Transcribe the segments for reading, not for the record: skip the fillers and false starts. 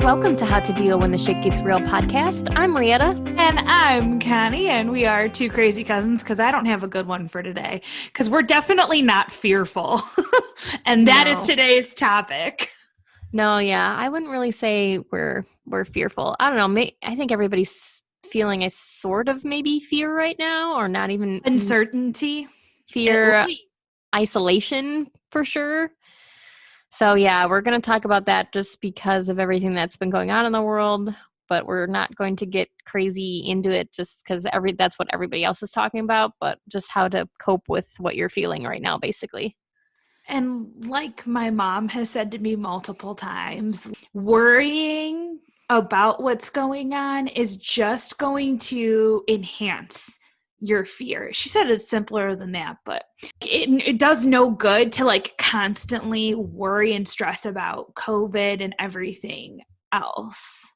Welcome to How to Deal When the Shit Gets Real podcast. I'm Marietta. And I'm Connie, and we are two crazy cousins because I don't have a good one for today because we're definitely not fearful. And that is today's topic. No, yeah, I wouldn't really say we're fearful. I don't know. I think everybody's feeling a sort of maybe fear right now, or not even uncertainty, fear, isolation for sure. So yeah, we're going to talk about that just because of everything that's been going on in the world, but we're not going to get crazy into it just because that's what everybody else is talking about, but just how to cope with what you're feeling right now, basically. And like my mom has said to me multiple times, worrying about what's going on is just going to enhance your fear. She said it's simpler than that, but it does no good to like constantly worry and stress about COVID and everything else.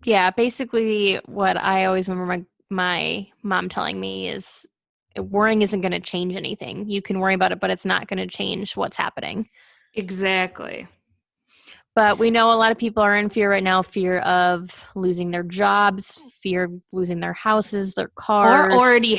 Yeah, basically what I always remember my mom telling me is worrying isn't going to change anything. You can worry about it, but it's not going to change what's happening. Exactly. But we know a lot of people are in fear right now, fear of losing their jobs, fear of losing their houses, their cars. Or already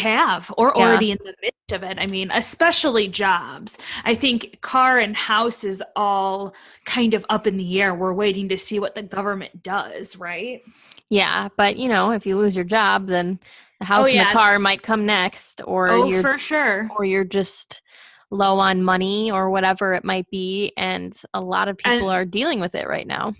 in the midst of it. I mean, especially jobs. I think car and house is all kind of up in the air. We're waiting to see what the government does, right? Yeah, but if you lose your job, then the house and the car might come next, or for sure. Or you're just low on money or whatever it might be, and a lot of people are dealing with it right now.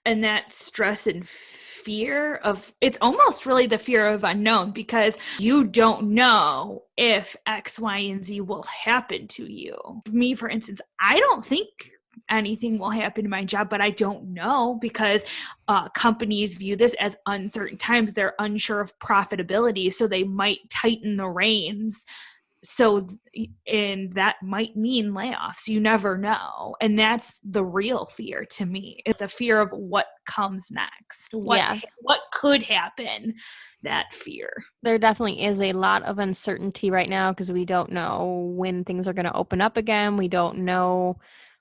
And that stress and fear of, it's almost really the fear of unknown, because you don't know if X, Y, and Z will happen to you. Me, for instance, I don't think anything will happen to my job, but I don't know because companies view this as uncertain times. They're unsure of profitability, so they might tighten the reins. And that might mean layoffs. You never know. And that's the real fear to me. It's the fear of what comes next. What could happen, that fear. There definitely is a lot of uncertainty right now because we don't know when things are going to open up again. We don't know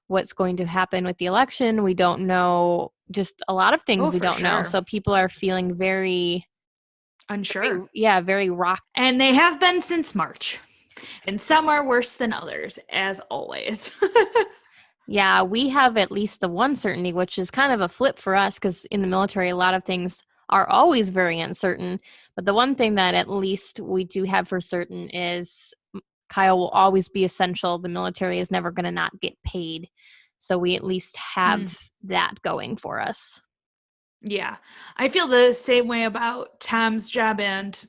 what's going to happen with the election. We don't know just a lot of things we don't know. So people are feeling very unsure. Very rocked. And they have been since March. And some are worse than others, as always. Yeah, we have at least the one certainty, which is kind of a flip for us because in the military, a lot of things are always very uncertain. But the one thing that at least we do have for certain is Kyle will always be essential. The military is never going to not get paid. So we at least have that going for us. Yeah, I feel the same way about Tom's job and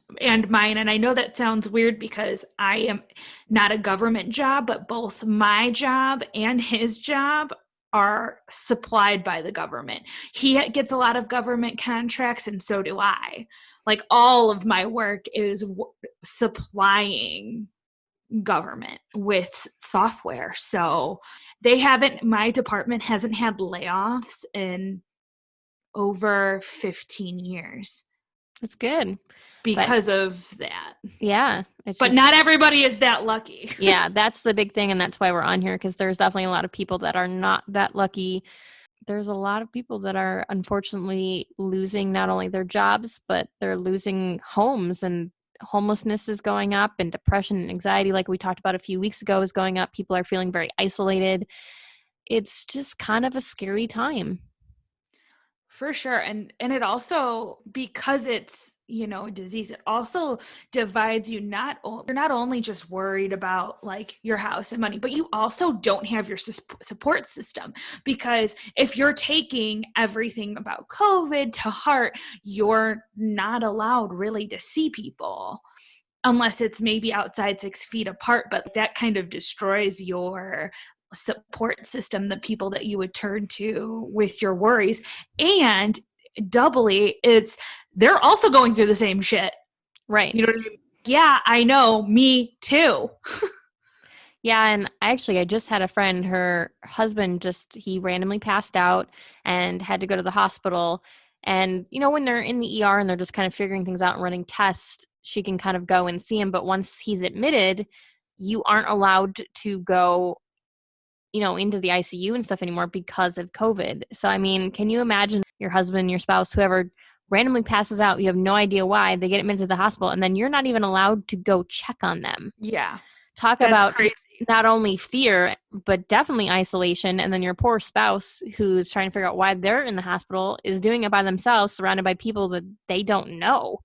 mine. And I know that sounds weird because I am not a government job, but both my job and his job are supplied by the government. He gets a lot of government contracts, and so do I. Like, all of my work is supplying government with software. So my department hasn't had layoffs in over 15 years. That's good. Because of that. Yeah. But not everybody is that lucky. Yeah, that's the big thing, and that's why we're on here, because there's definitely a lot of people that are not that lucky. There's a lot of people that are unfortunately losing not only their jobs, but they're losing homes, and homelessness is going up, and depression and anxiety, like we talked about a few weeks ago, is going up. People are feeling very isolated. It's just kind of a scary time. For sure. And it also, because it's, a disease, it also divides you. You're not only just worried about like your house and money, but you also don't have your support system, because if you're taking everything about COVID to heart, you're not allowed really to see people unless it's maybe outside 6 feet apart. But that kind of destroys your support system, the people that you would turn to with your worries. And doubly, they're also going through the same shit. Right. You know what I mean? Yeah, I know. Me too. Yeah, and I just had a friend, her husband he randomly passed out and had to go to the hospital. And, when they're in the ER and they're just kind of figuring things out and running tests, she can kind of go and see him. But once he's admitted, you aren't allowed to go into the ICU and stuff anymore because of COVID. So, I mean, can you imagine your husband, your spouse, whoever randomly passes out. You have no idea why. They get admitted to the hospital, and then you're not even allowed to go check on them. Yeah. Talk That's about crazy. not only fear, but definitely isolation. And then your poor spouse who's trying to figure out why they're in the hospital is doing it by themselves, surrounded by people that they don't know.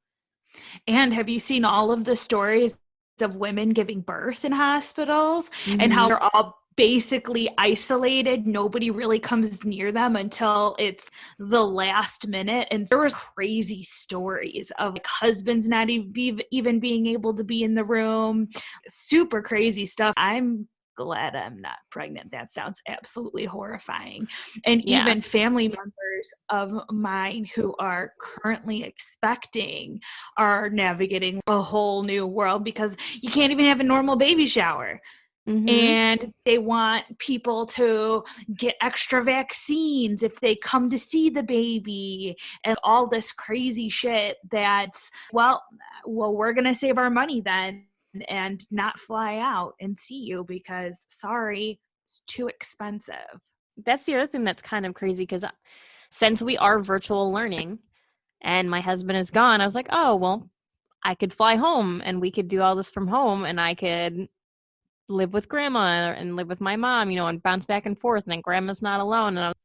And have you seen all of the stories of women giving birth in hospitals and how Mm-hmm. they're all basically isolated? Nobody really comes near them until it's the last minute. And there was crazy stories of like husbands not even being able to be in the room. Super crazy stuff. I'm glad I'm not pregnant. That sounds absolutely horrifying. And Yeah. even family members of mine who are currently expecting are navigating a whole new world because you can't even have a normal baby shower. Mm-hmm. And they want people to get extra vaccines if they come to see the baby and all this crazy shit that's, we're going to save our money then and not fly out and see you because, sorry, it's too expensive. That's the other thing that's kind of crazy because since we are virtual learning and my husband is gone, I was like, oh, well, I could fly home and we could do all this from home and I could live with grandma and live with my mom, and bounce back and forth. And then grandma's not alone. And I was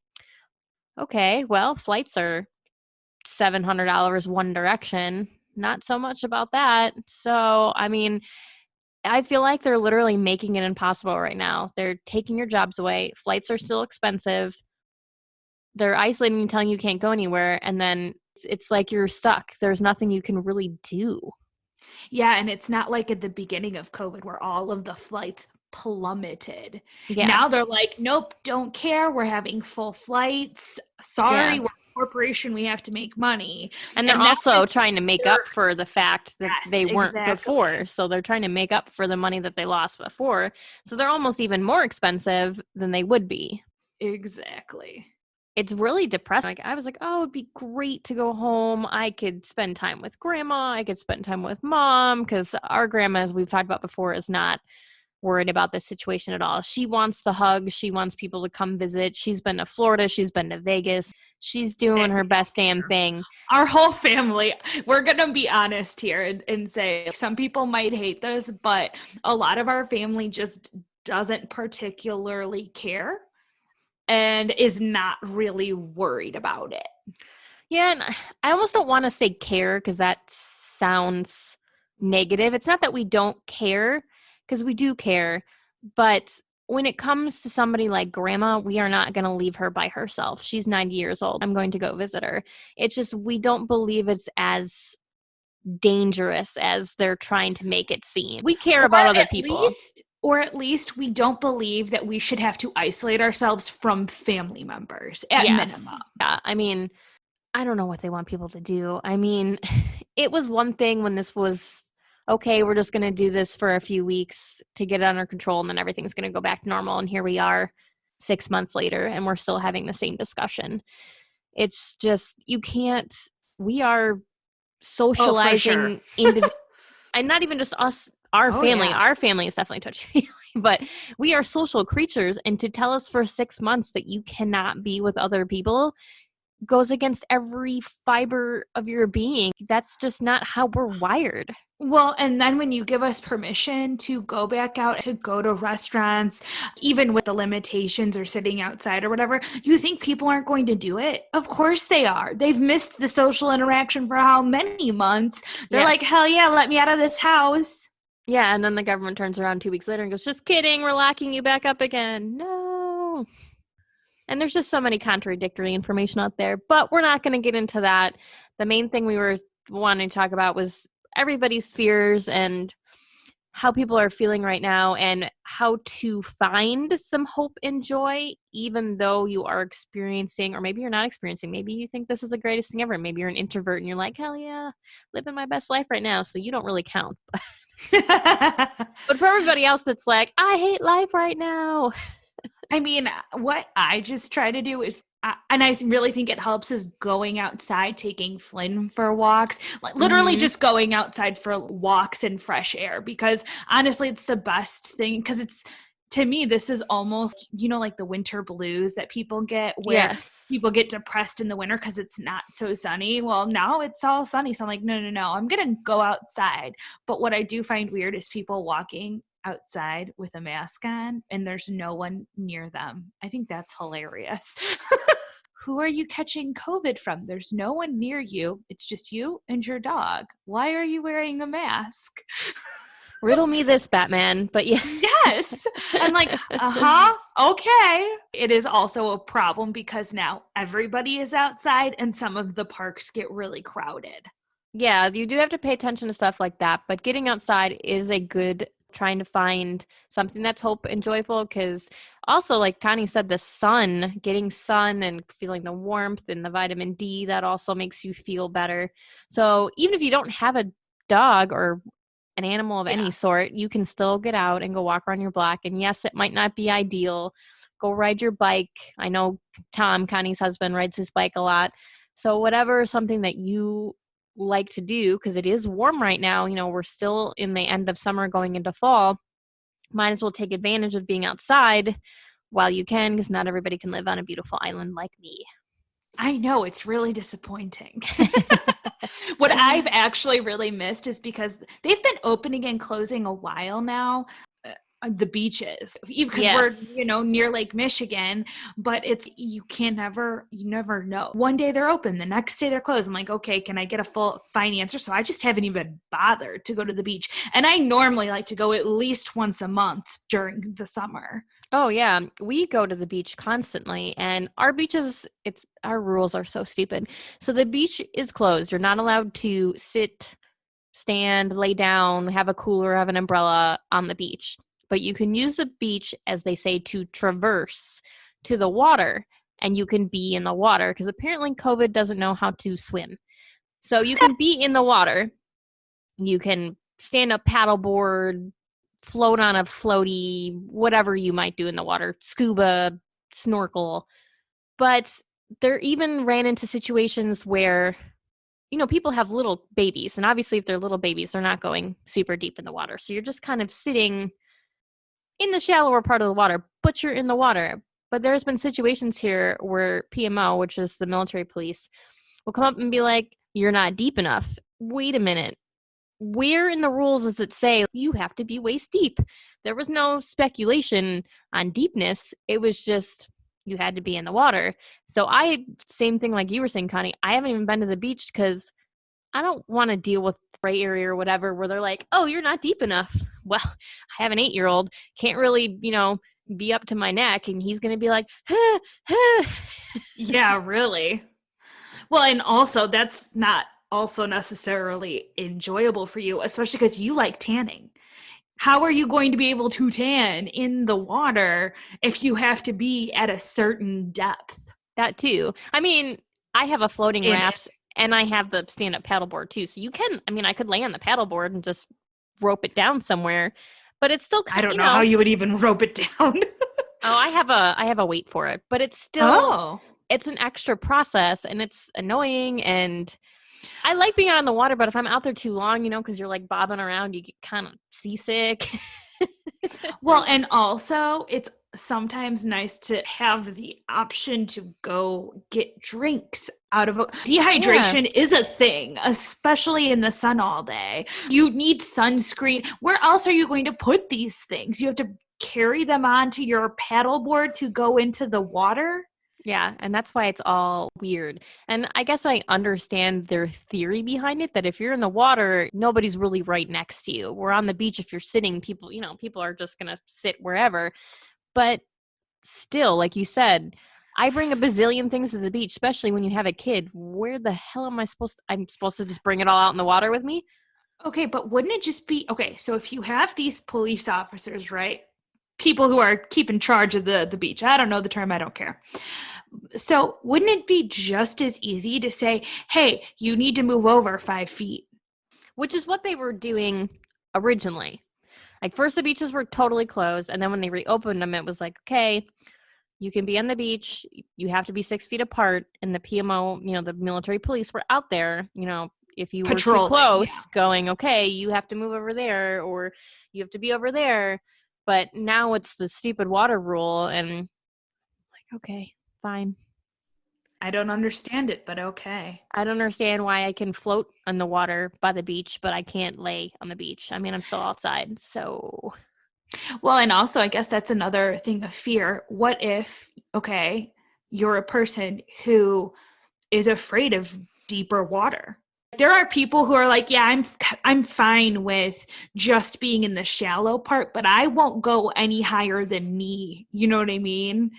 okay, well, flights are $700 one direction. Not so much about that. So, I mean, I feel like they're literally making it impossible right now. They're taking your jobs away. Flights are still expensive. They're isolating you, telling you can't go anywhere. And then it's like you're stuck. There's nothing you can really do. Yeah, and it's not like at the beginning of COVID where all of the flights plummeted. Yeah. Now they're like, nope, don't care. We're having full flights. Yeah. Sorry, we're a corporation. We have to make money. And they're And now also trying to make they're, up for the fact that yes, they weren't before. exactly. So they're trying to make up for the money that they lost before. So they're almost even more expensive than they would be. Exactly. It's really depressing. Like I was like, oh, it'd be great to go home. I could spend time with grandma. I could spend time with mom because our grandma, as we've talked about before, is not worried about this situation at all. She wants to hug. She wants people to come visit. She's been to Florida. She's been to Vegas. She's doing And her we best don't damn care. thing. Our whole family, we're going to be honest here and say some people might hate this, but a lot of our family just doesn't particularly care and is not really worried about it. Yeah, and I almost don't want to say care because that sounds negative. It's not that we don't care because we do care, but when it comes to somebody like grandma, we are not going to leave her by herself. She's 90 years old. I'm going to go visit her. It's just we don't believe it's as dangerous as they're trying to make it seem. We care Or about other at people. least or at least we don't believe that we should have to isolate ourselves from family members at Yes. minimum. Yeah. I mean, I don't know what they want people to do. I mean, it was one thing when this was okay, we're just going to do this for a few weeks to get it under control and then everything's going to go back to normal. And here we are 6 months later and we're still having the same discussion. It's just, you can't, we are Oh, for sure. socializing individuals, and not even just us, our Oh family. yeah. Our family is definitely touchy, but we are social creatures. And to tell us for 6 months that you cannot be with other people goes against every fiber of your being. That's just not how we're wired. Well, and then when you give us permission to go back out, to go to restaurants, even with the limitations or sitting outside or whatever, you think people aren't going to do it? Of course they are. They've missed the social interaction for how many months? They're like, Yes. hell yeah, let me out of this house. Yeah, and then the government turns around 2 weeks later and goes, just kidding, we're locking you back up again. No. And there's just so many contradictory information out there, but we're not going to get into that. The main thing we were wanting to talk about was everybody's fears and how people are feeling right now and how to find some hope and joy, even though you are experiencing, or maybe you're not experiencing. Maybe you think this is the greatest thing ever. Maybe you're an introvert and you're like, hell yeah, living my best life right now. So you don't really count. But for everybody else that's like, I hate life right now. I mean, what I just try to do is, and I really think it helps, is going outside, taking Flynn for walks, like literally Mm-hmm. just going outside for walks and fresh air. Because honestly, it's the best thing. Because To me, this is almost, like the winter blues that people get, where Yes. people get depressed in the winter because it's not so sunny. Well, now it's all sunny. So I'm like, no, no, no, I'm going to go outside. But what I do find weird is people walking outside with a mask on and there's no one near them. I think that's hilarious. Who are you catching COVID from? There's no one near you. It's just you and your dog. Why are you wearing a mask? Riddle me this, Batman. But yeah. Yes. I'm like, uh-huh, okay. It is also a problem because now everybody is outside and some of the parks get really crowded. Yeah, you do have to pay attention to stuff like that, but getting outside is a good trying to find something that's hope and joyful because also like Connie said, the sun, getting sun and feeling the warmth and the vitamin D, that also makes you feel better. So even if you don't have a dog or an animal of any Yeah. sort, you can still get out and go walk around your block. And yes, it might not be ideal. Go ride your bike. I know Tom, Connie's husband, rides his bike a lot. So whatever something that you like to do, because it is warm right now, we're still in the end of summer going into fall, might as well take advantage of being outside while you can, because not everybody can live on a beautiful island like me. I know, it's really disappointing. What I've actually really missed is because they've been opening and closing a while now. The beaches, because we're Yes. near Lake Michigan, but it's you never know. One day they're open, the next day they're closed. I'm like, okay, can I get a full fine answer? So I just haven't even bothered to go to the beach, and I normally like to go at least once a month during the summer. Oh yeah, we go to the beach constantly, and our beaches, it's our rules are so stupid. So the beach is closed. You're not allowed to sit, stand, lay down, have a cooler, have an umbrella on the beach. But you can use the beach, as they say, to traverse to the water, and you can be in the water because apparently COVID doesn't know how to swim. So you can be in the water. You can stand up paddleboard, float on a floaty, whatever you might do in the water, scuba, snorkel. But there even ran into situations where, people have little babies. And obviously, if they're little babies, they're not going super deep in the water. So you're just kind of sitting in the shallower part of the water, but you're in the water. But there's been situations here where PMO, which is the military police, will come up and be like, you're not deep enough. Wait a minute. Where in the rules does it say you have to be waist deep? There was no speculation on deepness. It was just you had to be in the water. So same thing like you were saying, Connie, I haven't even been to the beach because I don't want to deal with gray area or whatever where they're like, oh, you're not deep enough. Well, I have an 8-year-old, can't really, be up to my neck. And he's going to be like, Yeah, really. Well, and also that's not also necessarily enjoyable for you, especially because you like tanning. How are you going to be able to tan in the water if you have to be at a certain depth that too. I mean, I have a floating in raft it? and I have the stand-up paddleboard too. So I could lay on the paddleboard and just rope it down somewhere, but it's still I kind, don't know how you would even rope it down. oh, I have a weight for it, but Oh, it's an extra process and it's annoying, and I like being out on the water, but if I'm out there too long, because you're like bobbing around, you get kind of seasick. well, and also it's sometimes nice to have the option to go get drinks out of Yeah. dehydration is a thing, especially in the sun all day. You need sunscreen. Where else are you going to put these things? You have to carry them onto your paddleboard to go into the water. Yeah, and that's why it's all weird. And I guess I understand their theory behind it that if you're in the water, nobody's really right next to you. We're on the beach, if you're sitting, people are just going to sit wherever. But still, like you said, I bring a bazillion things to the beach, especially when you have a kid. Where the hell am I supposed to, I'm supposed to just bring it all out in the water with me? Okay, but wouldn't it just be okay? So if you have these police officers, right? People who are keeping charge of the beach. I don't know the term, I don't care. So wouldn't it be just as easy to say, hey, you need to move over 5 feet? Which is what they were doing originally. Like first the beaches were totally closed, and then when they reopened them, it was like, okay, you can be on the beach. You have to be 6 feet apart. And the PMO, the military police were out there, if you were too Patrolling, yeah. close, going, okay, you have to move over there or you have to be over there. But now it's the stupid water rule, and like, okay, fine. I don't understand it, but okay. I don't understand why I can float on the water by the beach, but I can't lay on the beach. I mean, I'm still outside, so Well, and also, I guess that's another thing of fear. What if, okay, you're a person who is afraid of deeper water? There are people who are like, yeah, I'm fine with just being in the shallow part, but I won't go any higher than knee. You know what I mean?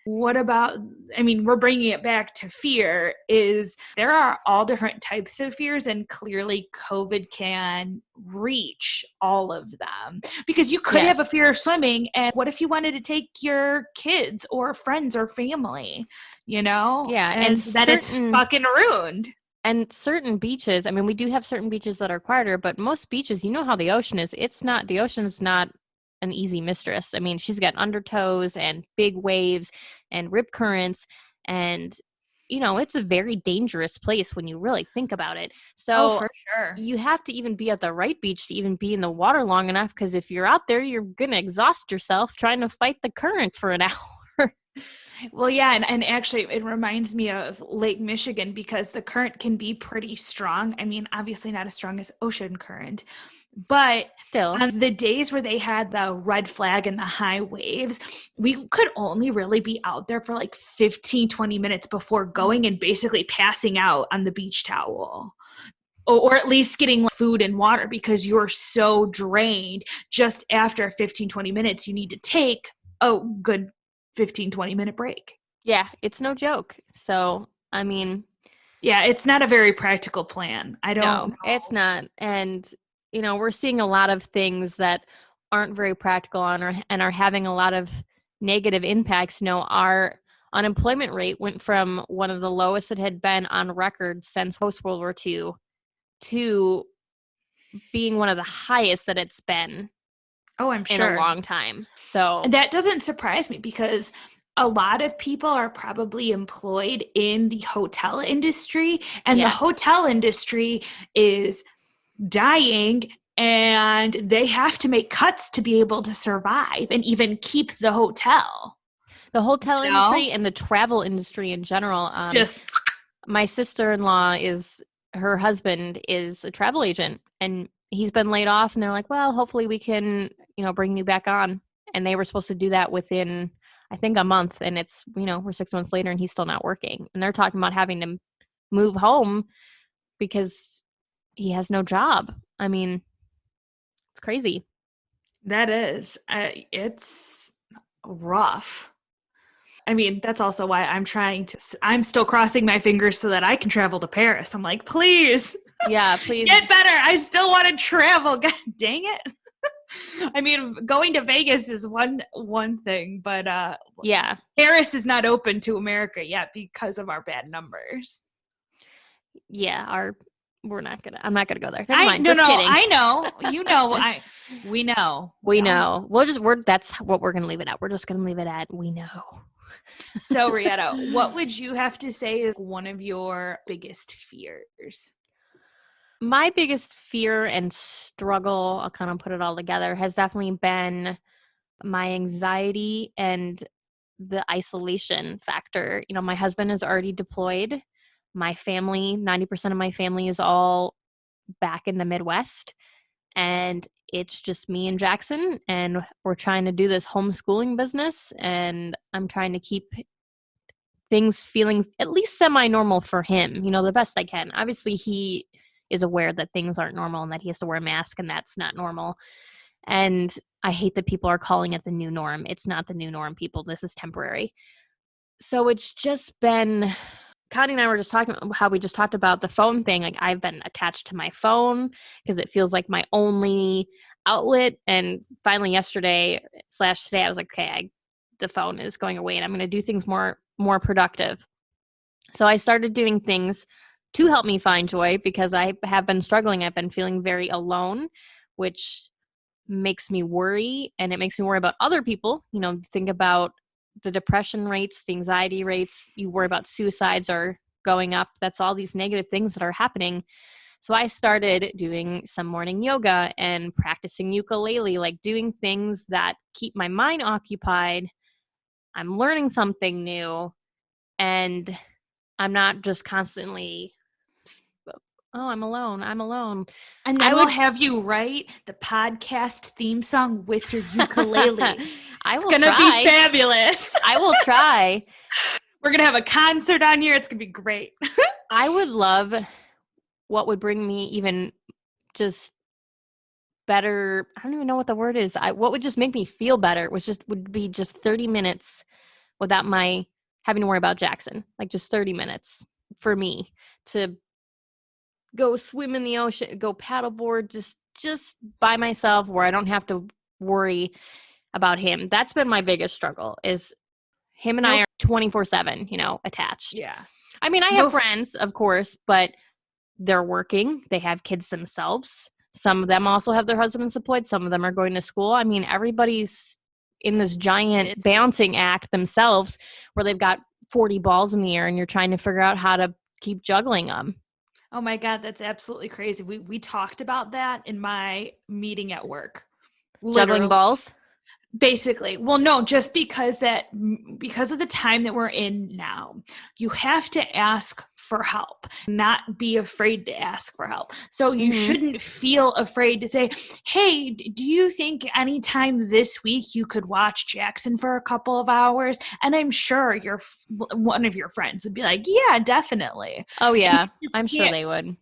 What about, I mean, we're bringing it back to fear, is there are all different types of fears, and clearly COVID can reach all of them, because you could have a yes. fear of swimming, and what if you wanted to take your kids or friends or family, Yeah, and then it's fucking ruined. and certain beaches, I mean, we do have certain beaches that are quieter, but most beaches, you know how the ocean is. The ocean's not an easy mistress. I mean, she's got undertows and big waves and rip currents, and it's a very dangerous place when you really think about it. Oh, So for sure. you have to even be at the right beach to even be in the water long enough, because if you're out there, you're gonna exhaust yourself trying to fight the current for an hour. Well, yeah, and actually it reminds me of Lake Michigan, because the current can be pretty strong. I mean, obviously not as strong as ocean current, but Still. on the days where they had the red flag and the high waves, we could only really be out there for like 15, 20 minutes before going and basically passing out on the beach towel. Or at least getting food and water, because you're so drained. Just after 15, 20 minutes, you need to take a good 15, 20-minute break. Yeah, it's no joke. So, I mean, Yeah, it's not a very practical plan. I don't no, it's know. not. And, we're seeing a lot of things that aren't very practical and are having a lot of negative impacts. Our unemployment rate went from one of the lowest it had been on record since post World War II to being one of the highest that it's been Oh, I'm in a sure. long time. So, And that doesn't surprise me, because a lot of people are probably employed in the hotel industry, and the hotel yes. industry is dying, and they have to make cuts to be able to survive and even keep the hotel. The hotel You know, industry and the travel industry in general. it's just My sister-in-law her husband is a travel agent, and he's been laid off, and they're like, well, hopefully we can, bring you back on. And they were supposed to do that within, I think, a month, and it's, we're 6 months later and he's still not working. And they're talking about having to move home because he has no job. I mean, it's crazy. that is, it's rough. I mean, that's also why I'm still crossing my fingers so that I can travel to Paris. I'm like, please Yeah, please. get better. I still want to travel. God dang it. I mean, going to Vegas is one thing, but Yeah. Paris is not open to America yet because of our bad numbers. Yeah, I'm not gonna go there. Never I mind. no Just no, kidding. I know. We know. We We all know. That's what we're gonna leave it at. We're just gonna leave it at we know. So, Rietta, what would you have to say is one of your biggest fears? My biggest fear and struggle, I'll kind of put it all together, has definitely been my anxiety and the isolation factor. My husband is already deployed. My family, 90% of my family is all back in the Midwest. And it's just me and Jackson. And we're trying to do this homeschooling business. And I'm trying to keep things feeling at least semi-normal for him, the best I can. Obviously, he is aware that things aren't normal and that he has to wear a mask, and that's not normal. And I hate that people are calling it the new norm. It's not the new norm, people. This is temporary. So it's just been, Connie and I were just talking about how we just talked about the phone thing. Like, I've been attached to my phone because it feels like my only outlet. And finally yesterday/today, I was like, okay, the phone is going away and I'm going to do things more productive. So I started doing things to help me find joy because I have been struggling. I've been feeling very alone, which makes me worry, and it makes me worry about other people. Think about the depression rates, the anxiety rates. You worry about suicides are going up. That's all these negative things that are happening. So I started doing some morning yoga and practicing ukulele, like doing things that keep my mind occupied. I'm learning something new, and I'm not just constantly, oh, I'm alone. I'm alone. And I then we'll would have you write the podcast theme song with your ukulele. I It's will going to be try. fabulous. I will try. We're going to have a concert on here. It's going to be great. I would love what would bring me even just better. I don't even know what the word is. What would just make me feel better would be just 30 minutes without my having to worry about Jackson. Like just 30 minutes for me to go swim in the ocean, go paddleboard, just by myself where I don't have to worry about him. That's been my biggest struggle is him and I No, are 24/7, attached. yeah. I mean, I have No, friends, of course, but they're working. They have kids themselves. Some of them also have their husbands employed. Some of them are going to school. I mean, everybody's in this giant balancing act themselves where they've got 40 balls in the air and you're trying to figure out how to keep juggling them. oh my God, that's absolutely crazy. We talked about that in my meeting at work. Juggling Literally. balls? Basically. Well, no, just because of the time that we're in now, you have to ask for help, not be afraid to ask for help. So you shouldn't feel afraid to say, hey, do you think anytime this week you could watch Jackson for a couple of hours? And I'm sure one of your friends would be like, yeah, definitely. Oh, yeah. And I'm sure they would.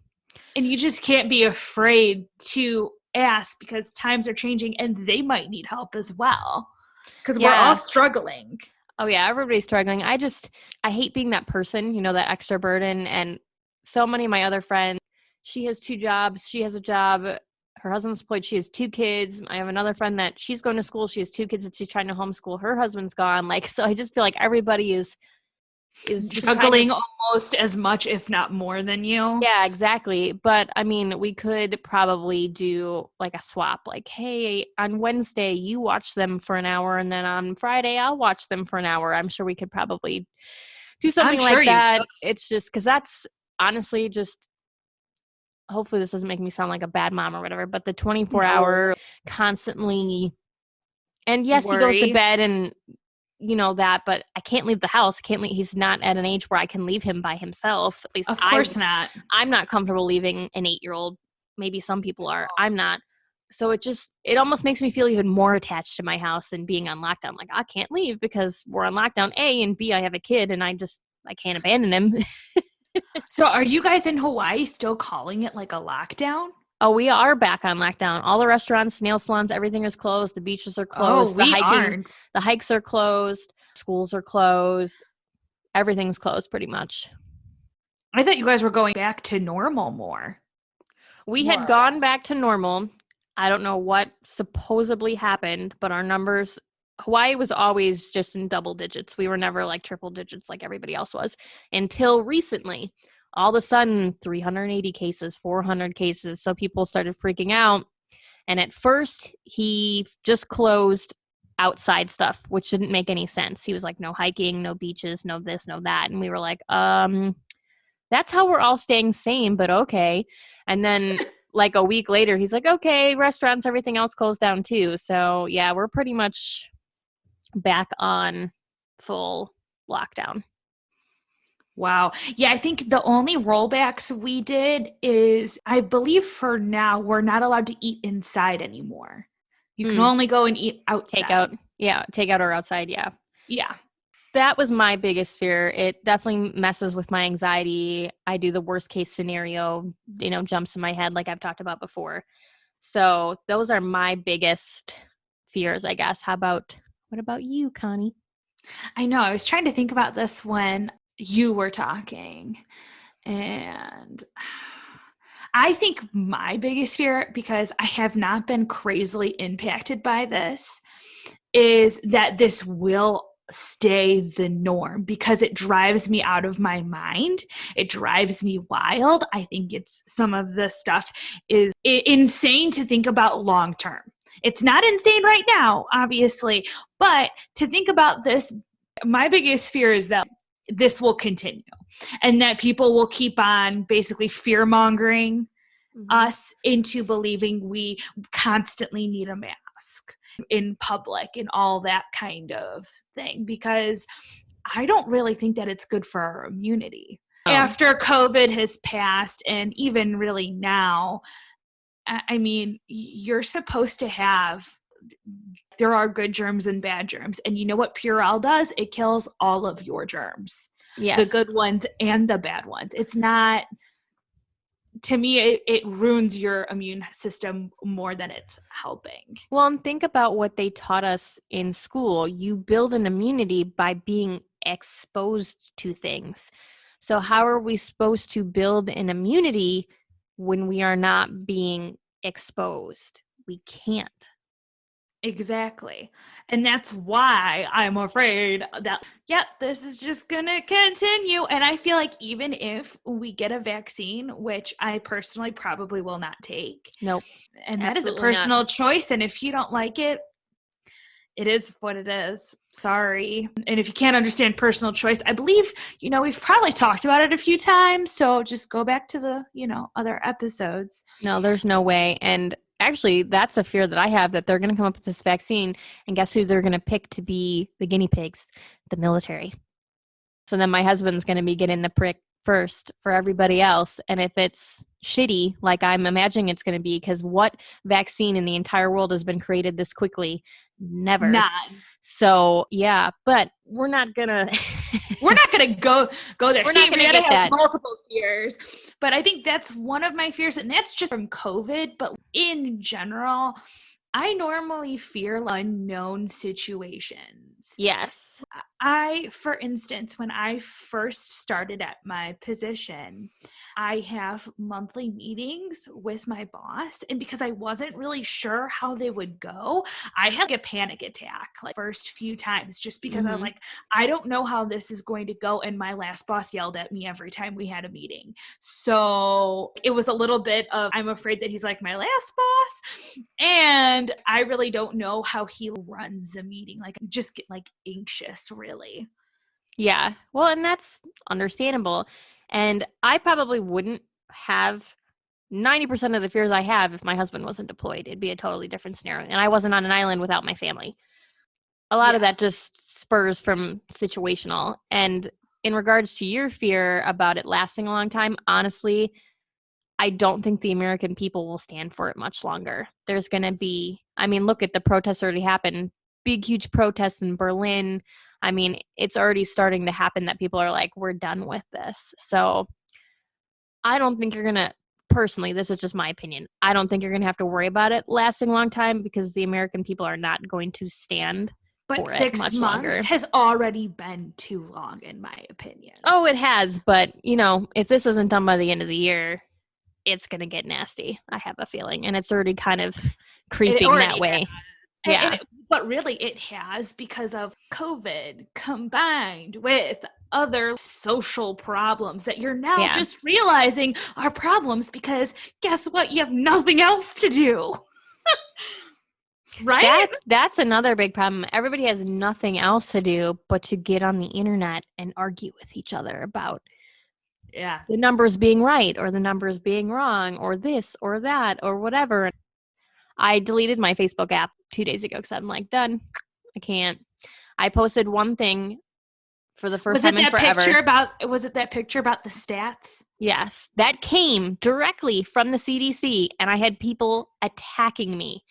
and you just can't be afraid to ask because times are changing and they might need help as well. Because we're all struggling. Oh, yeah. Everybody's struggling. I hate being that person, that extra burden. And so many of my other friends, she has 2 jobs. She has a job. Her husband's employed. She has 2 kids. I have another friend that she's going to school. She has 2 kids that she's trying to homeschool. Her husband's gone. So I just feel like everybody is just juggling almost as much, if not more than you. Yeah, exactly. But I mean, we could probably do like a swap. Like, hey, on Wednesday, you watch them for an hour, and then on Friday, I'll watch them for an hour. I'm sure we could probably do something like that. It's just because that's honestly just, hopefully, this doesn't make me sound like a bad mom or whatever, but the 24-hour constantly. And yes, he goes to bed and that, but I can't leave the house. He's not at an age where I can leave him by himself. At least of course not. I'm not comfortable leaving an 8-year-old. Maybe some people are. I'm not. So it almost makes me feel even more attached to my house and being on lockdown. Like I can't leave because we're on lockdown, A, and B, I have a kid and I can't abandon him. So are you guys in Hawaii still calling it like a lockdown? Oh, we are back on lockdown. All the restaurants, nail salons, everything is closed. The beaches are closed. Oh, we aren't. The hikes are closed. Schools are closed. Everything's closed pretty much. I thought you guys were going back to normal more. We had gone back to normal. I don't know what supposedly happened, but our numbers, Hawaii was always just in double digits. We were never like triple digits like everybody else was until recently. All of a sudden, 380 cases, 400 cases. So people started freaking out. And at first, he just closed outside stuff, which didn't make any sense. He was like, no hiking, no beaches, no this, no that. And we were like, that's how we're all staying sane, but okay. And then like a week later, he's like, okay, restaurants, everything else closed down too. So yeah, we're pretty much back on full lockdown. Wow. Yeah, I think the only rollbacks we did is, I believe for now, we're not allowed to eat inside anymore. You can only go and eat outside. Takeout. Yeah, takeout or outside, yeah. Yeah. That was my biggest fear. It definitely messes with my anxiety. I do the worst case scenario, jumps in my head like I've talked about before. So those are my biggest fears, I guess. What about you, Connie? I know. I was trying to think about this when you were talking. And I think my biggest fear, because I have not been crazily impacted by this, is that this will stay the norm because it drives me out of my mind. It drives me wild. I think some of the stuff is insane to think about long term. It's not insane right now, obviously, but to think about this, my biggest fear is that this will continue and that people will keep on basically fear mongering Mm-hmm. us into believing we constantly need a mask in public and all that kind of thing, because I don't really think that it's good for our immunity. Oh, After COVID has passed, and even really now, I mean, you're supposed to have, there are good germs and bad germs. And you know what Purell does? It kills all of your germs, the yes. good ones and the bad ones. It's not, to me, it ruins your immune system more than it's helping. Well, and think about what they taught us in school. You build an immunity by being exposed to things. So, how are we supposed to build an immunity when we are not being exposed? We can't. Exactly. And that's why I'm afraid that, yep, this is just going to continue. And I feel like even if we get a vaccine, which I personally probably will not take, Nope, and that is a absolutely not. personal choice. And if you don't like it, it is what it is. Sorry. And if you can't understand personal choice, I believe, we've probably talked about it a few times. So just go back to the, other episodes. No, there's no way. And actually, that's a fear that I have, that they're going to come up with this vaccine. And guess who they're going to pick to be the guinea pigs? The military. So then my husband's going to be getting the prick first for everybody else. And if it's shitty, like I'm imagining it's going to be, because what vaccine in the entire world has been created this quickly? Never. None. So yeah, but we're not gonna We're not going to go there. we're See, not gonna Brianna get has that. multiple fears, but I think that's one of my fears, and that's just from COVID. But in general, I normally fear unknown situations. Yes. For instance, when I first started at my position, I have monthly meetings with my boss. And because I wasn't really sure how they would go, I had like a panic attack like first few times, just because I was Mm-hmm. like, I don't know how this is going to go. And my last boss yelled at me every time we had a meeting. So it was a little bit of, I'm afraid that he's like my last boss. And I really don't know how he runs a meeting. Like, I just get like anxious, really. Yeah. Well, and that's understandable. And I probably wouldn't have 90% of the fears I have if my husband wasn't deployed. It'd be a totally different scenario. And I wasn't on an island without my family. A lot of Yeah. that just spurs from situational. And in regards to your fear about it lasting a long time, honestly, I don't think the American people will stand for it much longer. There's going to be, I mean, look at the protests already happened. Big, huge protests in Berlin. I mean, it's already starting to happen that people are like, we're done with this. So I don't think you're going to, personally, this is just my opinion. I don't think you're going to have to worry about it lasting a long time, because the American people are not going to stand But for it 6 much months longer. has already been too long, in my opinion. Oh, it has. But, if this isn't done by the end of the year, it's going to get nasty. I have a feeling. And it's already kind of It creeping that already way. And Yeah. but really it has, because of COVID combined with other social problems that you're now Yeah. just realizing are problems, because guess what? You have nothing else to do. Right? That's another big problem. Everybody has nothing else to do but to get on the internet and argue with each other about Yeah. the numbers being right or the numbers being wrong or this or that or whatever. I deleted my Facebook app 2 days ago because I'm like, done. I can't. I posted one thing for the first time in forever. Was it that picture about the stats? Yes, that came directly from the CDC, and I had people attacking me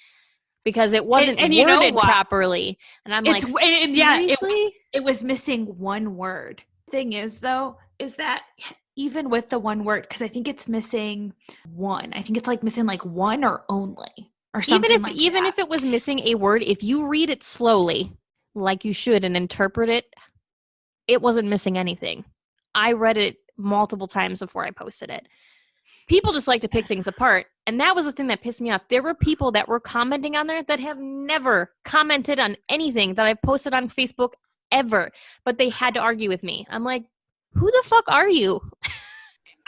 because it wasn't And you know worded what? properly. And I'm It's like, and yeah, seriously? it was missing one word. Thing is though, is that even with the one word, because I think it's missing one. I think it's like missing like one or only or Even something if like even that. if it was missing a word, if you read it slowly, like you should, and interpret it, it wasn't missing anything. I read it multiple times before I posted it. People just like to pick things apart. And that was the thing that pissed me off. There were people that were commenting on there that have never commented on anything that I've posted on Facebook ever, but they had to argue with me. I'm like, who the fuck are you?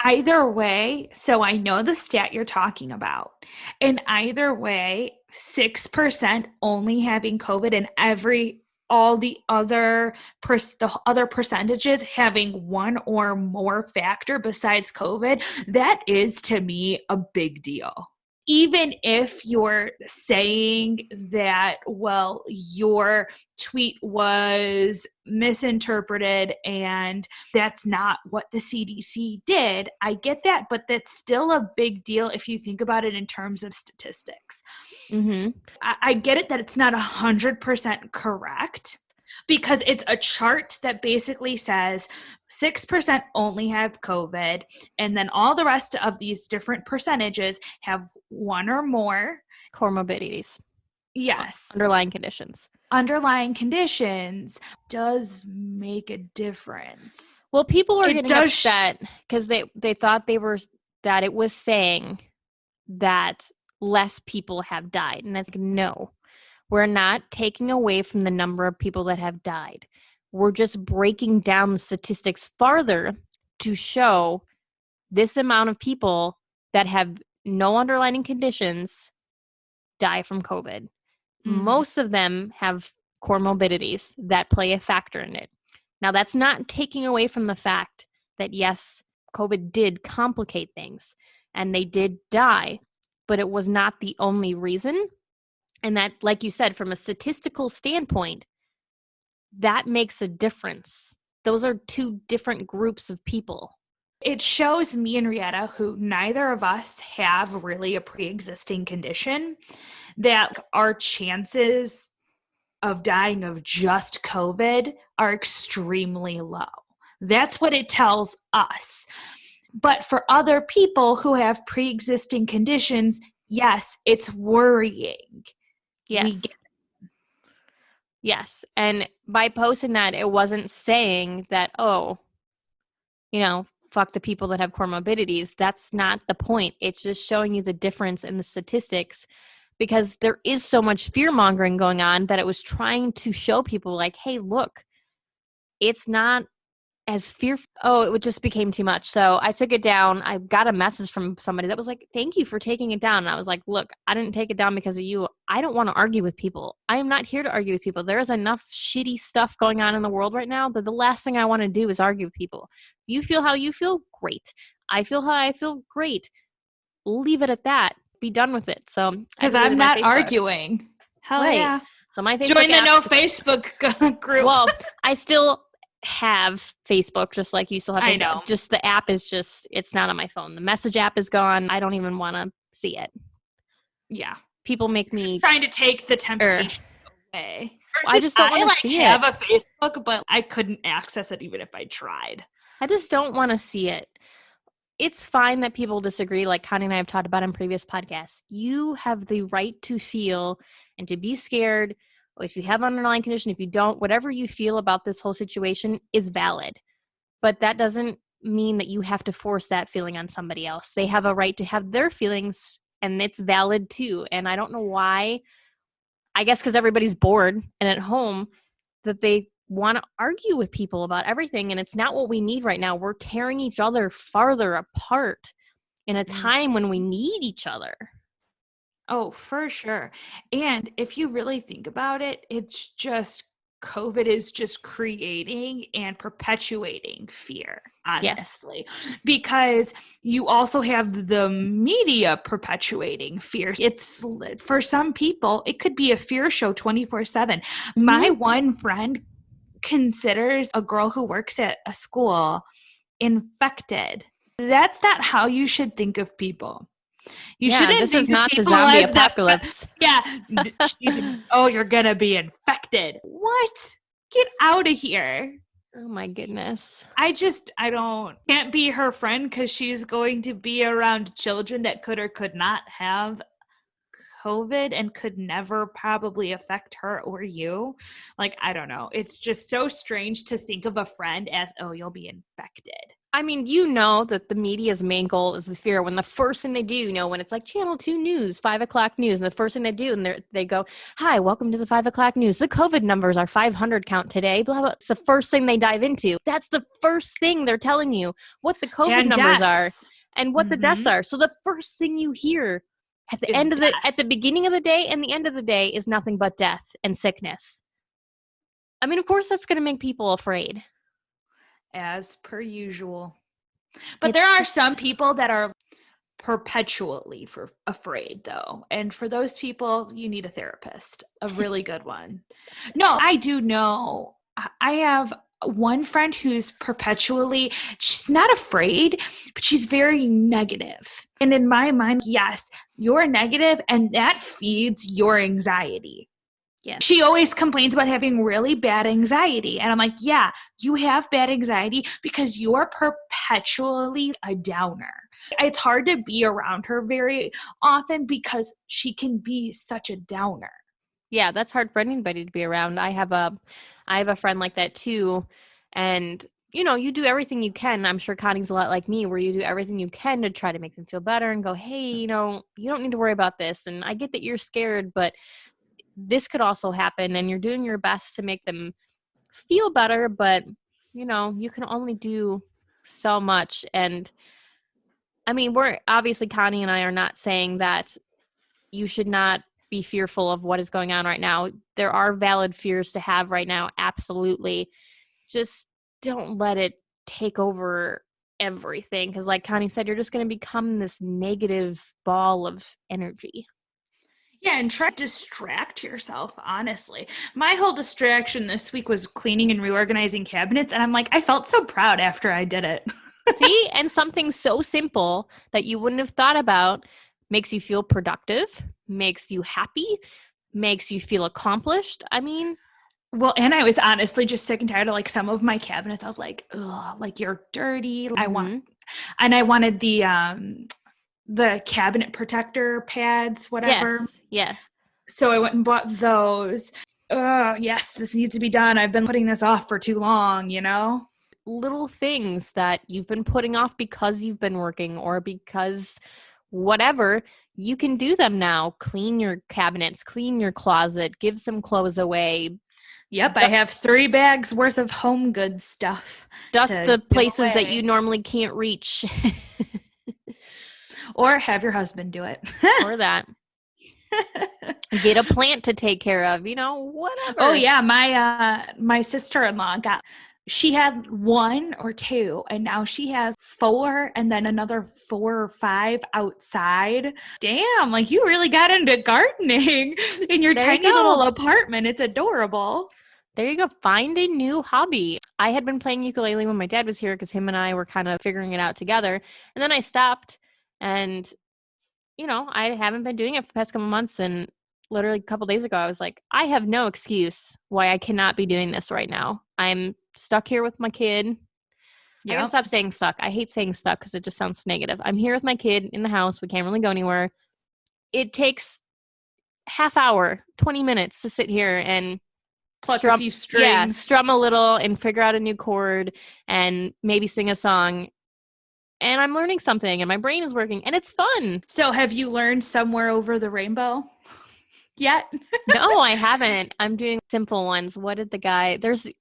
Either way, so I know the stat you're talking about. And either way, 6% only having COVID, and every all the other the other percentages having one or more factor besides COVID, that is to me a big deal. Even if you're saying that, well, your tweet was misinterpreted and that's not what the CDC did, I get that, but that's still a big deal if you think about it in terms of statistics. Mm-hmm. I get it that it's not 100% correct, because it's a chart that basically says 6% only have COVID, and then all the rest of these different percentages have one or more. Comorbidities. Yes. Underlying conditions. Underlying conditions does make a difference. Well, people are It getting does. upset because they thought that it was saying that less people have died. And that's like, no, we're not taking away from the number of people that have died. We're just breaking down the statistics farther to show this amount of people that have no underlying conditions die from COVID. Mhm. Most of them have comorbidities that play a factor in it. Now, that's not taking away from the fact that, yes, COVID did complicate things and they did die, but it was not the only reason. And that, like you said, from a statistical standpoint, that makes a difference. Those are two different groups of people. It shows me and Rietta, who neither of us have really a pre-existing condition, that our chances of dying of just COVID are extremely low. That's what it tells us. But for other people who have pre-existing conditions, yes, it's worrying. We Yes. Yes. And by posting that, it wasn't saying that, oh, fuck the people that have comorbidities. That's not the point. It's just showing you the difference in the statistics because there is so much fear mongering going on that it was trying to show people, like, hey, look, it's not as fearful. Oh, it just became too much. So I took it down. I got a message from somebody that was like, thank you for taking it down. And I was like, look, I didn't take it down because of you. I don't want to argue with people. I am not here to argue with people. There is enough shitty stuff going on in the world right now that the last thing I want to do is argue with people. You feel how you feel? Great. I feel how I feel? Great. Leave it at that. Be done with it. So I Because deleted I'm my not Facebook. arguing. Hell Right. yeah. So my Facebook Join the app no is, Facebook group. well, I still have Facebook just like you still have I Facebook. know. Just the app is just, it's not on my phone. The message app is gone. I don't even want to see it. Yeah. People make Just me, trying to take the er, temptation away. I Versus just don't want I to like see it. have a Facebook, but I couldn't access it even if I tried. I just don't want to see it. It's fine that people disagree, like Connie and I have talked about in previous podcasts. You have the right to feel and to be scared. If you have an underlying condition, if you don't, whatever you feel about this whole situation is valid. But that doesn't mean that you have to force that feeling on somebody else. They have a right to have their feelings, and it's valid too. And I don't know why. I guess because everybody's bored and at home, that they want to argue with people about everything. And it's not what we need right now. We're tearing each other farther apart in a time when we need each other. Oh, for sure. And if you really think about it, it's just COVID is just creating and perpetuating fear, Yes. honestly, because you also have the media perpetuating fear. It's for some people, it could be a fear show 24/7. My Mm-hmm. one friend considers a girl who works at a school infected. That's not how you should think of people. You Yeah, shouldn't this is think of not the people zombie as the apocalypse. yeah. Oh, you're gonna be infected. What? Get out of here. Oh my goodness. I don't can't be her friend because she's going to be around children that could or could not have COVID and could never probably affect her or you. Like, I don't know. It's just so strange to think of a friend as, oh, you'll be infected. I mean, you know that the media's main goal is the fear. When the first thing they do, when it's like Channel 2 News, 5 o'clock news, and the first thing they do, and they go, hi, welcome to the 5 o'clock news. The COVID numbers are 500 count today, blah, blah. It's the first thing they dive into. That's the first thing they're telling you, what the COVID And numbers are deaths. and what the deaths are. So the first thing you hear Is at death. the beginning of the day and the end of the day is nothing but death and sickness. I mean, of course, that's going to make people afraid. As per usual. But there It's are some just, people that are perpetually afraid though, and for those people you need a therapist, a really good one. No, I do know. I have one friend who's perpetually, she's not afraid, but she's very negative. And in my mind, yes, you're negative and that feeds your anxiety. She yes. always complains about having really bad anxiety. And I'm like, yeah, you have bad anxiety because you're perpetually a downer. It's hard to be around her very often because she can be such a downer. Yeah, that's hard for anybody to be around. I have a friend like that too. And you do everything you can. I'm sure Connie's a lot like me, where you do everything you can to try to make them feel better and go, hey, you don't need to worry about this. And I get that you're scared, but this could also happen. And you're doing your best to make them feel better, but you can only do so much. And I mean, we're obviously, Connie and I are not saying that you should not be fearful of what is going on right now. There are valid fears to have right now, absolutely. Just don't let it take over everything, because like Connie said, you're just going to become this negative ball of energy. Yeah, and try to distract yourself, honestly. My whole distraction this week was cleaning and reorganizing cabinets, and I'm like, I felt so proud after I did it. See, and something so simple that you wouldn't have thought about makes you feel productive, makes you happy, makes you feel accomplished. I mean, Well, and I was honestly just sick and tired of like some of my cabinets. I was like, ugh, like you're dirty. mhm. I wanted the cabinet protector pads, whatever. Yes, yeah. So I went and bought those. Oh, yes, this needs to be done. I've been putting this off for too long, you know? Little things that you've been putting off because you've been working or because whatever, you can do them now. Clean your cabinets, clean your closet, give some clothes away, Yep, I du- have 3 bags worth of home goods stuff dust to the give places that you away. normally can't reach. Or have your husband do it. Or that. Get a plant to take care of, Oh whatever. yeah, my sister-in-law got, she had 1 or 2 and now she has 4 and then another 4 or 5 outside. Damn, like you really got into gardening in your There you tiny little go. apartment. It's adorable. There you go. Find a new hobby. I had been playing ukulele when my dad was here because him and I were kind of figuring it out together. And then I stopped and, I haven't been doing it for the past couple months. And literally a couple days ago, I was like, I have no excuse why I cannot be doing this right now. I'm stuck here with my kid. I gotta Yep. stop saying stuck. I hate saying stuck because it just sounds negative. I'm here with my kid in the house. We can't really go anywhere. It takes half hour, 20 minutes to sit here and Pluck a strum, few yeah, strings. strum a little and figure out a new chord and maybe sing a song. And I'm learning something and my brain is working and it's fun. So have you learned Somewhere Over the Rainbow yet? No, I haven't. I'm doing simple ones. What did the guy,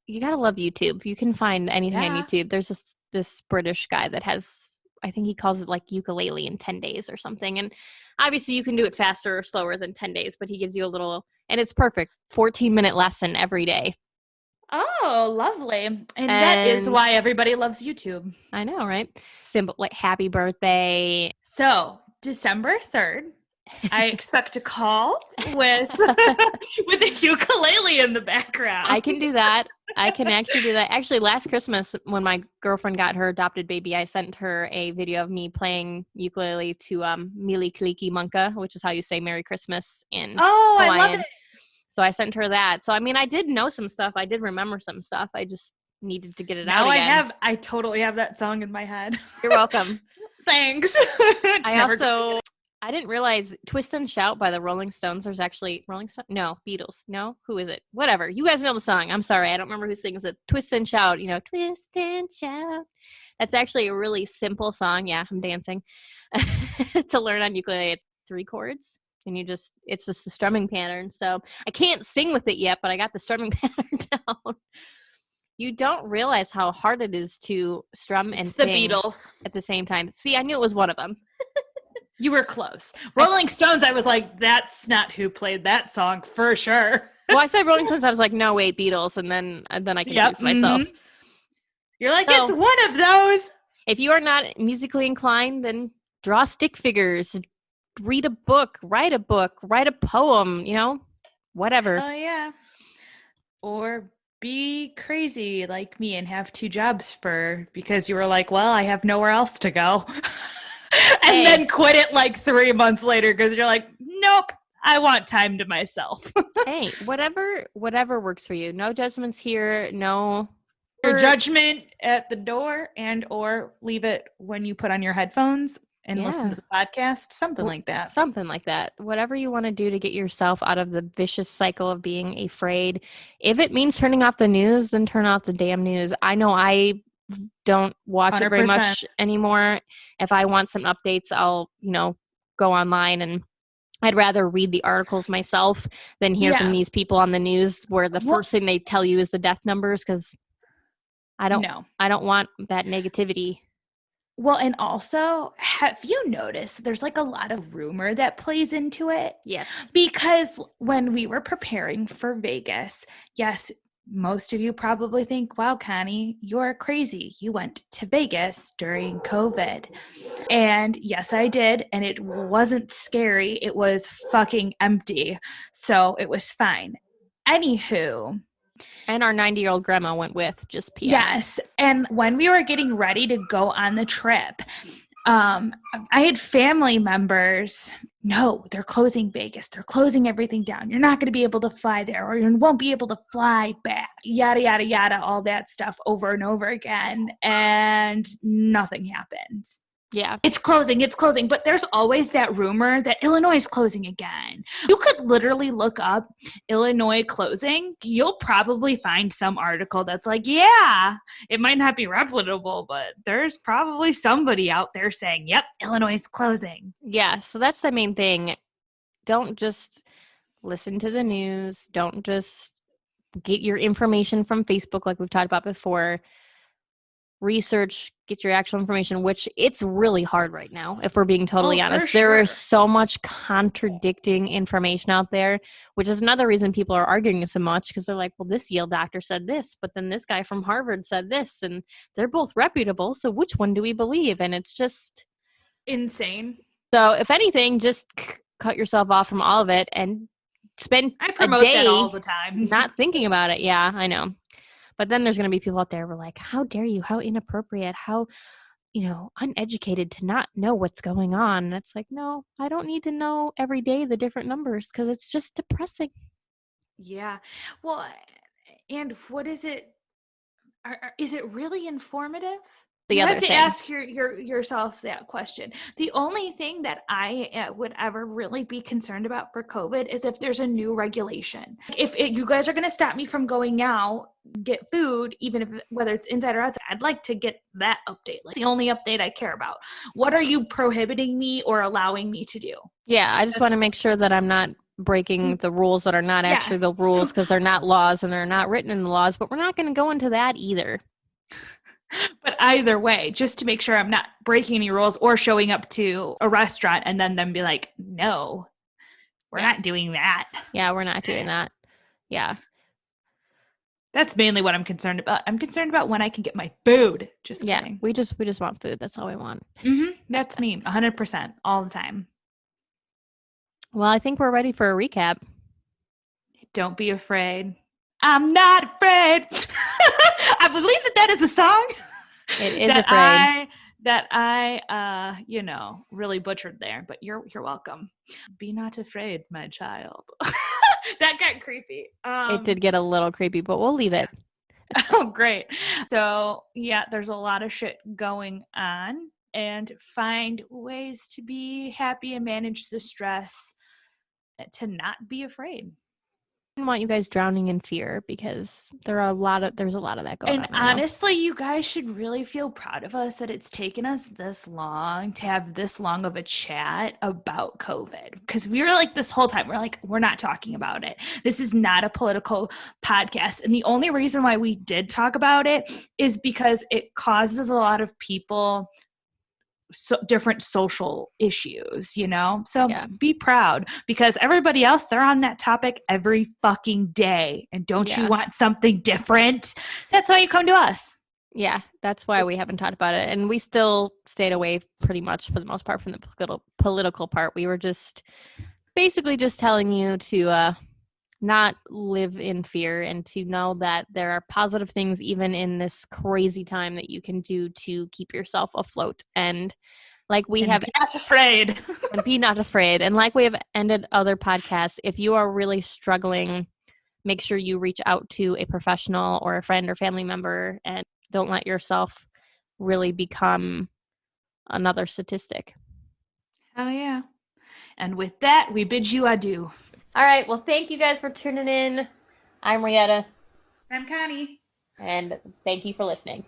you gotta love YouTube. You can find anything on Yeah. YouTube. There's this British guy that has, I think he calls it like ukulele in 10 days or something. And obviously you can do it faster or slower than 10 days, but he gives you a little, and it's perfect. 14-minute lesson every day. Oh, lovely. And that is And why everybody loves YouTube. I know, right? Simple, like happy birthday. So, December 3rd, I expect a call with with a ukulele in the I background. can do that. I can actually do that. Actually, last Christmas, when my girlfriend got her adopted baby, I sent her a video of me playing ukulele to Mili Kaliki Munka, which is how you say Merry Christmas in Oh, I love it. Hawaiian. So I sent her that. So, I mean, I did know some stuff. I did remember some stuff. I just needed to get it out Now again. I totally have that song in my head. You're welcome. Thanks. It's I never going to also I didn't realize Twist and Shout by the Rolling Stones. There's actually Rolling Stone. No, Beatles. No, who is it? Whatever. You guys know the song. I'm sorry, I don't remember who sings it. Twist and Shout. Twist and Shout. That's actually a really simple song. Yeah, I'm dancing. To learn on ukulele, it's 3 chords, and it's just the strumming pattern. So I can't sing with it yet, but I got the strumming pattern down. You don't realize how hard it is to strum and It's the sing Beatles. at the same time. See, I knew it was one of them. You were close. I Rolling Stones, I was like, that's not who played that song for sure. Well, I said Rolling Stones. I was like, no, wait, Beatles, and then I Yep. confused myself. You're like, it's So one of those. if you are not musically inclined, then draw stick figures, read a book, write a poem, whatever. Oh yeah. Or be crazy like me and have two jobs because you were like, well, I have nowhere else to go. And Hey, then quit it like 3 months later because you're like, nope, I want time to myself. hey, whatever works for you. No judgments here. No. Your judgment at the door, and or leave it when you put on your headphones and listen Yeah. to the podcast, something like that. Something like that. Whatever you want to do to get yourself out of the vicious cycle of being afraid. If it means turning off the news, then turn off the damn news. I know I don't watch it very 100%. much anymore. If I want some updates, I'll, go online, and I'd rather read the articles myself than hear from Yeah. these people on the news where the Well, first thing they tell you is the death numbers, because I don't no. I don't want that negativity. Well, and also, have you noticed there's like a lot of rumor that plays into it? Yes. Because when we were preparing for Vegas, yes, most of you probably think, wow, Connie, you're crazy. You went to Vegas during COVID. And yes, I did. And it wasn't scary. It was fucking empty. So it was fine. Anywho, And our 90-year-old grandma went with, just PS. yes. And when we were getting ready to go on the trip, I had family members. No, they're closing Vegas. They're closing everything down. You're not going to be able to fly there, or you won't be able to fly back. Yada, yada, yada, all that stuff over and over again. And nothing happens. Yeah. It's closing. But there's always that rumor that Illinois is closing again. You could literally look up Illinois closing. You'll probably find some article that's like, yeah, it might not be reputable, but there's probably somebody out there saying, yep, Illinois is closing. Yeah. So that's the main thing. Don't just listen to the news. Don't just get your information from Facebook like we've talked about before. Research, get your actual information, which it's really hard right now, if we're being totally honest. There is so much contradicting information out there, which is another reason people are arguing so much, because they're like, well, this Yale doctor said this, but then this guy from Harvard said this, and they're both reputable, so which one do we believe? And it's just insane. So if anything, just cut yourself off from all of it and spend I promote a day that all the time. not thinking about it. Yeah, I know. But then there's going to be people out there who are like, how dare you? How inappropriate? How, uneducated to not know what's going on. And it's like, no, I don't need to know every day the different numbers, because it's just depressing. Yeah. Well, and what is it? Is it really informative? The You other have to thing. ask yourself that question. The only thing that I would ever really be concerned about for COVID is if there's a new regulation. If you guys are going to stop me from going out, get food, even if whether it's inside or outside, I'd like to get that update. Like the only update I care about. What are you prohibiting me or allowing me to do? Yeah, I just want to make sure that I'm not breaking the rules that are not actually the rules, because they're not laws and they're not written in the laws, but we're not going to go into that either. But either way, just to make sure I'm not breaking any rules or showing up to a restaurant and then them be like, no, we're not doing that. Yeah, we're not doing that. Yeah. That's mainly what I'm concerned about. I'm concerned about when I can get my food. Just kidding. We just want food. That's all we want. That's me, 100%, all the time. Well, I think we're ready for a recap. Don't be afraid. I'm not afraid. I believe that is a song. It is afraid. That I really butchered there, but you're welcome. Be not afraid, my child. That got creepy. It did get a little creepy, but we'll leave it. Oh, great. So yeah, there's a lot of shit going on, and find ways to be happy and manage the stress, to not be afraid. I don't want you guys drowning in fear, because there's a lot of that going on. And honestly, you guys should really feel proud of us that it's taken us this long to have this long of a chat about COVID. Because we were like, this whole time, we're not talking about it. This is not a political podcast. And the only reason why we did talk about it is because it causes a lot of people different social issues, you know? So Yeah. be proud, because everybody else, they're on that topic every fucking day. And don't you Yeah. want something different? That's why you come to us. Yeah, that's why we haven't talked about it. And we still stayed away pretty much for the most part from the political part. We were just basically just telling you to not live in fear and to know that there are positive things even in this crazy time that you can do to keep yourself afloat. And like we And have, be not afraid. and be not afraid. And like we have ended other podcasts, if you are really struggling, make sure you reach out to a professional or a friend or family member, and don't let yourself really become another statistic. Oh, yeah. And with that, we bid you adieu. All right. Well, thank you guys for tuning in. I'm Rietta, I'm Connie. and thank you for listening.